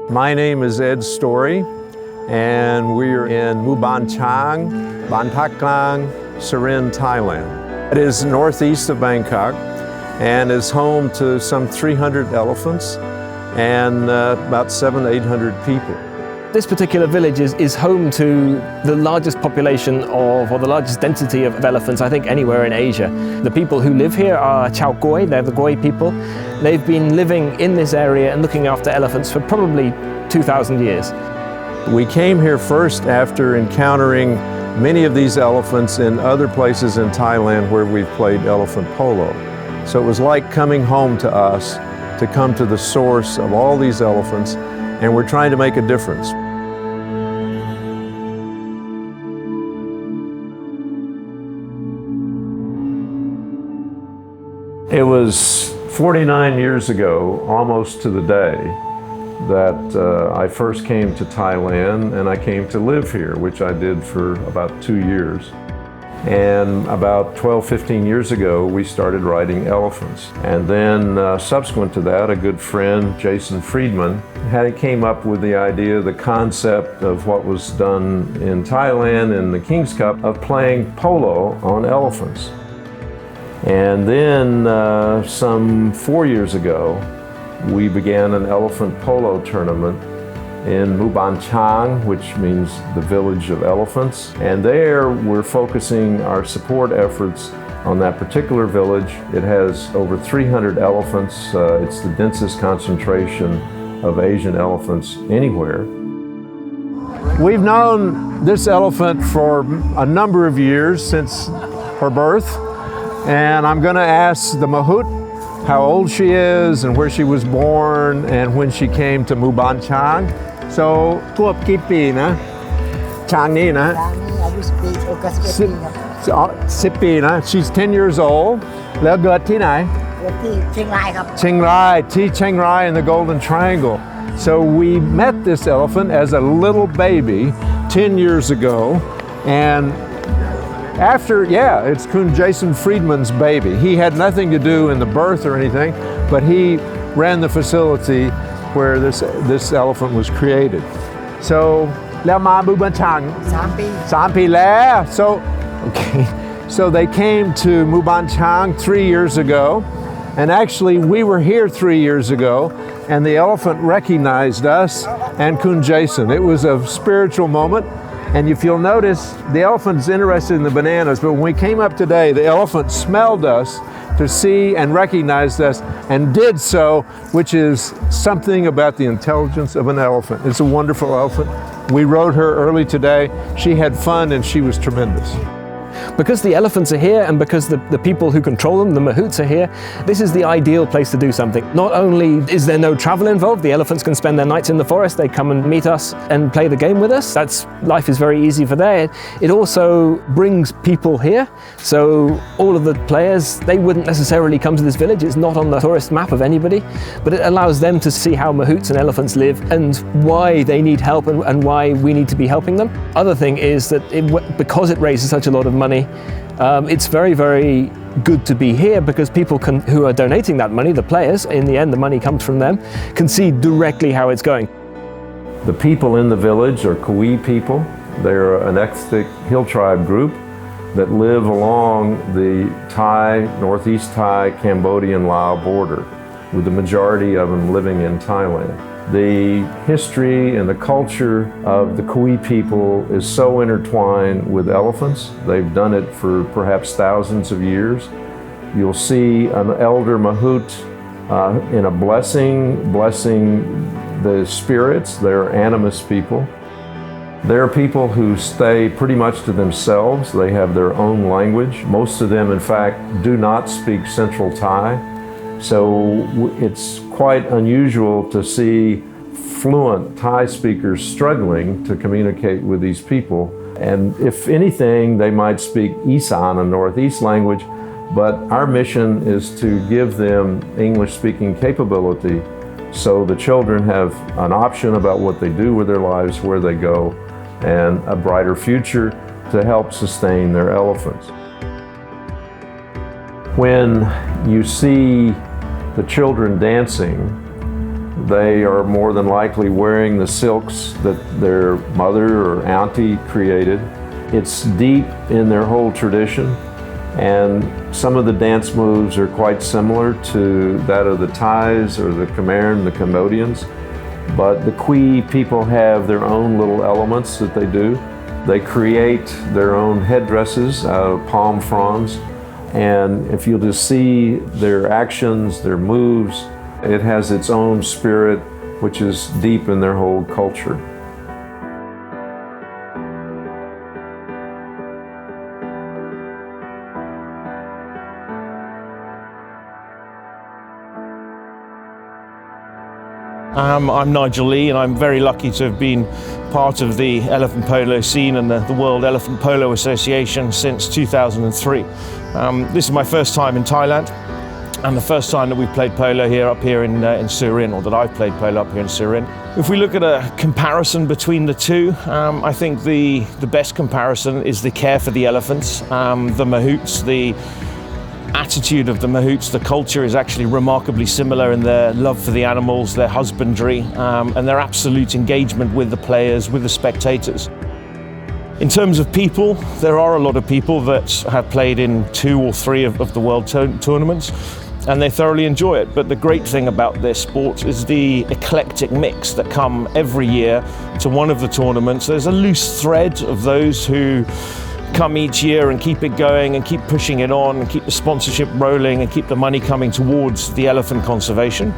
My name is Ed Story, and we're in Baan Ta Klang, Surin, Thailand. It is northeast of Bangkok and is home to some 300 elephants and about 700 to 800 people. This particular village is home to the largest population of, or the largest density of elephants, I think, anywhere in Asia. The people who live here are Chao Goi, they're the Goi people. They've been living in this area and looking after elephants for probably 2,000 years. We came here first after encountering many of these elephants in other places in Thailand where we've played elephant polo. So it was like coming home to us, to come to the source of all these elephants, and we're trying to make a difference. It was 49 years ago, almost to the day, that I first came to Thailand and I came to live here, which I did for about 2 years. And about 12, 15 years ago, we started riding elephants. And then subsequent to that, a good friend, Jason Friedman, came up with the idea, the concept of what was done in Thailand in the King's Cup of playing polo on elephants. And then some 4 years ago, we began an elephant polo tournament in Baan Ta Klang, which means the village of elephants. And there we're focusing our support efforts on that particular village. It has over 300 elephants. It's the densest concentration of Asian elephants anywhere. We've known this elephant for a number of years, since her birth. And I'm going to ask the mahout how old she is and where she was born and when she came to Baan Ta Klang. So ขวบกี่ปีนะช้างนี่นะอายุ10 ปีก็10 ปีนะ She's 10 years old แล้วเกิดที่ไหนเกิดที่เชียงรายครับเชียงรายที่ Chiang Rai in the Golden Triangle. So we met this elephant as a little baby 10 years ago, and after, it's Kun Jason Friedman's baby. He had nothing to do in the birth or anything, but he ran the facility where this elephant was created. So, แล้วมาบูบันชัง3 ปีแล้ว So they came to Baan Ta Klang 3 years ago, and actually we were here 3 years ago, and the elephant recognized us and Kun Jason. It was a spiritual moment. And if you'll notice, the elephant's interested in the bananas, but when we came up today, the elephant smelled us to see and recognized us and did so, which is something about the intelligence of an elephant. It's a wonderful elephant. We rode her early today. She had fun and she was tremendous. Because the elephants are here and because the people who control them, the mahouts, are here, this is the ideal place to do something. Not only is there no travel involved, the elephants can spend their nights in the forest, they come and meet us and play the game with us. Life is very easy for that. It also brings people here. So all of the players, they wouldn't necessarily come to this village. It's not on the tourist map of anybody, but it allows them to see how mahouts and elephants live and why they need help and why we need to be helping them. Other thing is that because it raises such a lot of money, it's very, very good to be here because people who are donating that money, the players, in the end the money comes from them, can see directly how it's going. The people in the village are Kui people. They're an ethnic hill tribe group that live along the Thai, northeast Thai, Cambodian, Lao border, with the majority of them living in Thailand. The history and the culture of the Kui people is so intertwined with elephants. They've done it for perhaps thousands of years. You'll see an elder mahout in a blessing the spirits. They're animist people. They're people who stay pretty much to themselves. They have their own language. Most of them, in fact, do not speak Central Thai. So it's quite unusual to see fluent Thai speakers struggling to communicate with these people. And if anything, they might speak Isan, a Northeast language, but our mission is to give them English-speaking capability so the children have an option about what they do with their lives, where they go, and a brighter future to help sustain their elephants. When you see the children dancing, They are more than likely wearing the silks that their mother or auntie created. It's deep in their whole tradition, and some of the dance moves are quite similar to that of the Thais or the Khmer and the Cambodians. But the Kui people have their own little elements that they do. They create their own headdresses out of palm fronds. And if you'll just see their actions, their moves, it has its own spirit, which is deep in their whole culture. I'm Nigel Lee, and I'm very lucky to have been part of the elephant polo scene and the World Elephant Polo Association since 2003. This is my first time in Thailand, and the first time that we've played polo up here in Surin, or that I've played polo up here in Surin. If we look at a comparison between the two, I think the best comparison is the care for the elephants, the mahouts, the attitude of the mahouts. The culture is actually remarkably similar in their love for the animals, their husbandry, and their absolute engagement with the players, with the spectators. In terms of people, there are a lot of people that have played in 2 or 3 of the world tournaments, and they thoroughly enjoy it. But the great thing about this sport is the eclectic mix that come every year to one of the tournaments. There's a loose thread of those who come each year and keep it going and keep pushing it on and keep the sponsorship rolling and keep the money coming towards the elephant conservation.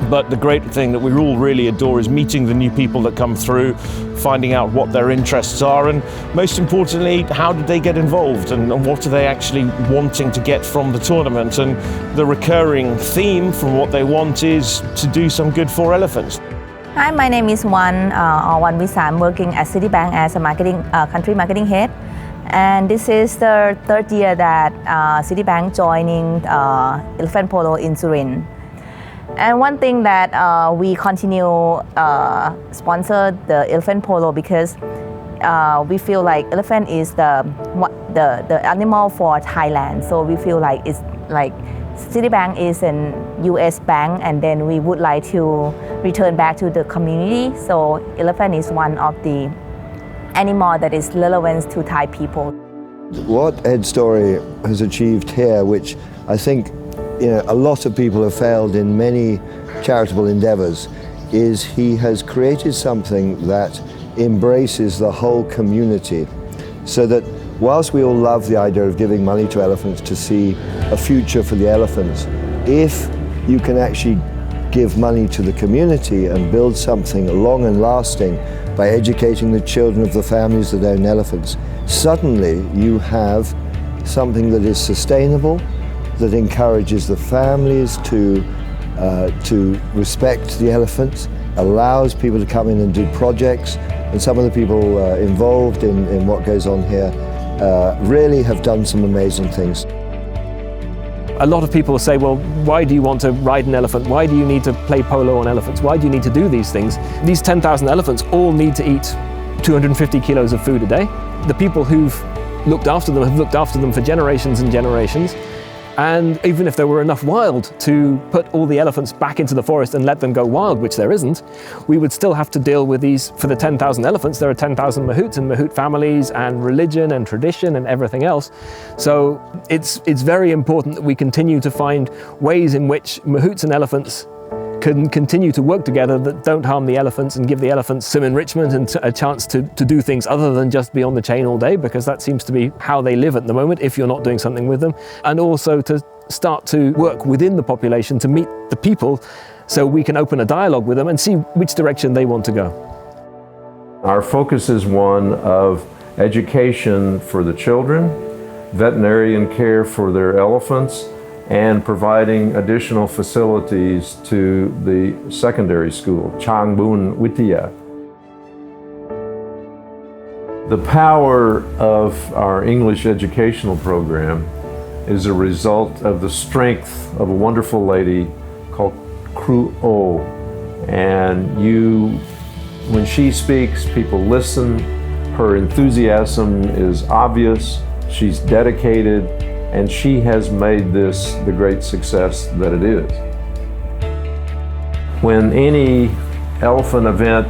But the great thing that we all really adore is meeting the new people that come through, finding out what their interests are, and most importantly, how did they get involved and what are they actually wanting to get from the tournament. And the recurring theme from what they want is to do some good for elephants. Hi, my name is Wan Visa. I'm working at Citibank as a country marketing head. And this is the 3rd year that Citibank joining elephant polo in Surin. And one thing that we continue sponsor the elephant polo because we feel like elephant is the animal for Thailand. So we feel like it's like Citibank is an US bank, and then we would like to return back to the community. So elephant is one of the animal that is relevant to Thai people. What Ed Story has achieved here, which I think a lot of people have failed in many charitable endeavors, is he has created something that embraces the whole community, so that whilst we all love the idea of giving money to elephants to see a future for the elephants, if you can actually give money to the community and build something long and lasting by educating the children of the families that own elephants, suddenly you have something that is sustainable, that encourages the families to respect the elephants, allows people to come in and do projects, and some of the people involved in what goes on here really have done some amazing things. A lot of people say, well, why do you want to ride an elephant? Why do you need to play polo on elephants? Why do you need to do these things? These 10,000 elephants all need to eat 250 kilos of food a day. The people who've looked after them have looked after them for generations and generations. And even if there were enough wild to put all the elephants back into the forest and let them go wild, which there isn't, we would still have to deal with these. For the 10,000 elephants, there are 10,000 mahouts and mahout families and religion and tradition and everything else. So it's very important that we continue to find ways in which mahouts and elephants can continue to work together that don't harm the elephants and give the elephants some enrichment and a chance to do things other than just be on the chain all day, because that seems to be how they live at the moment if you're not doing something with them. And also to start to work within the population to meet the people so we can open a dialogue with them and see which direction they want to go. Our focus is one of education for the children, veterinarian care for their elephants, and providing additional facilities to the secondary school, Changbun Witya. The power of our English educational program is a result of the strength of a wonderful lady called Kru O. And when she speaks, people listen. Her enthusiasm is obvious. She's dedicated, and she has made this the great success that it is. When any elephant event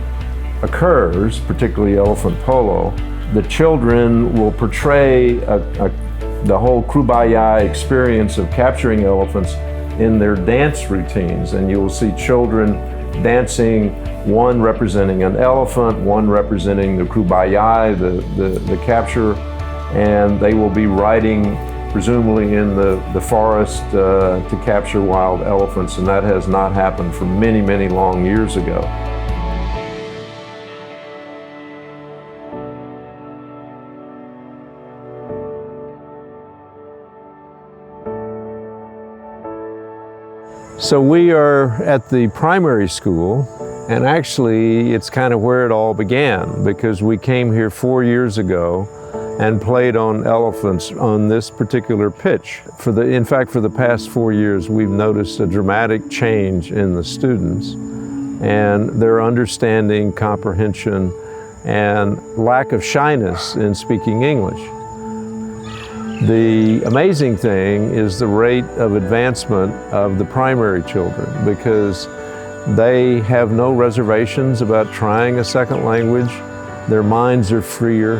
occurs, particularly elephant polo, the children will portray the whole Krubaya experience of capturing elephants in their dance routines. And you'll see children dancing, one representing an elephant, one representing the Krubaya, the capture, and they will be riding presumably in the forest to capture wild elephants, and that has not happened for many, many long years ago. So we are at the primary school, and actually it's kind of where it all began, because we came here 4 years ago and played on elephants on this particular pitch. In fact, for the past 4 years, we've noticed a dramatic change in the students and their understanding, comprehension, and lack of shyness in speaking English. The amazing thing is the rate of advancement of the primary children, because they have no reservations about trying a second language. Their minds are freer,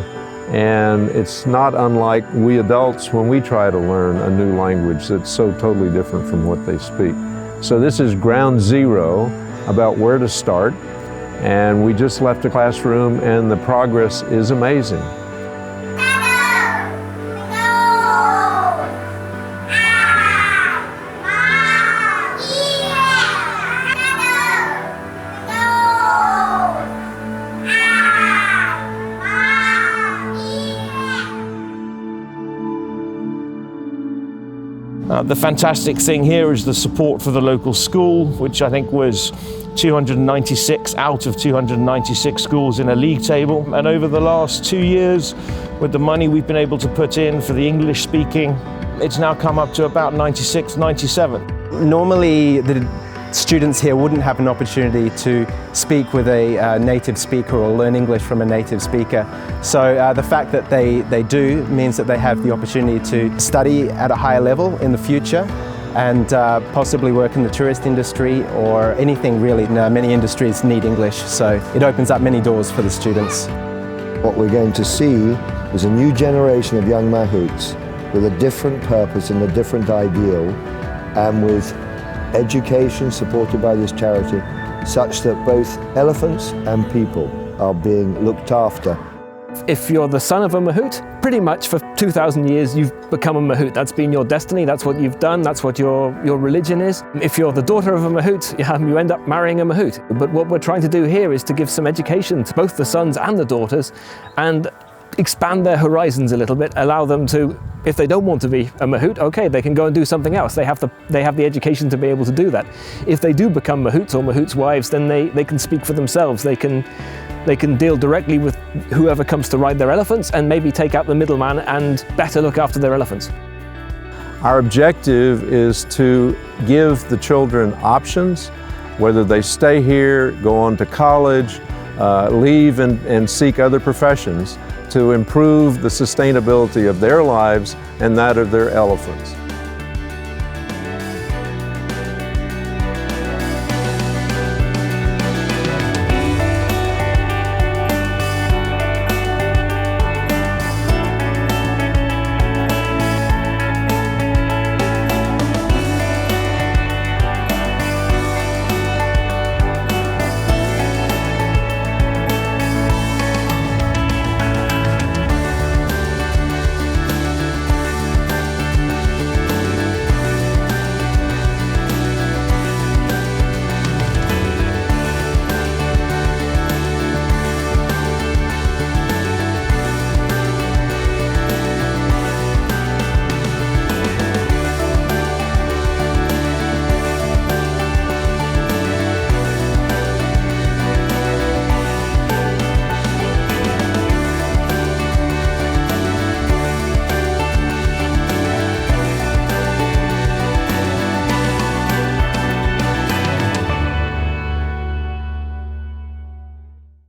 and it's not unlike we adults when we try to learn a new language that's so totally different from what they speak. So this is ground zero about where to start, and we just left the classroom and the progress is amazing. The fantastic thing here is the support for the local school, which I think was 296 out of 296 schools in a league table. And over the last 2 years, with the money we've been able to put in for the English speaking, it's now come up to about 96, 97. Normally, the students here wouldn't have an opportunity to speak with a native speaker or learn English from a native speaker. So the fact that they do means that they have the opportunity to study at a higher level in the future and possibly work in the tourist industry or anything really. Many industries need English, so it opens up many doors for the students. What we're going to see is a new generation of young mahouts with a different purpose and a different ideal, and with education supported by this charity, such that both elephants and people are being looked after. If you're the son of a mahout, pretty much for 2,000 years you've become a mahout. That's been your destiny, that's what you've done, that's what your religion is. If you're the daughter of a mahout, you end up marrying a mahout. But what we're trying to do here is to give some education to both the sons and the daughters and expand their horizons a little bit, allow them to, if they don't want to be a mahout, okay, they can go and do something else. They have the education to be able to do that. If they do become mahouts or mahouts' wives, then they can speak for themselves. They can deal directly with whoever comes to ride their elephants and maybe take out the middleman and better look after their elephants. Our objective is to give the children options, whether they stay here, go on to college, leave and seek other professions, to improve the sustainability of their lives and that of their elephants.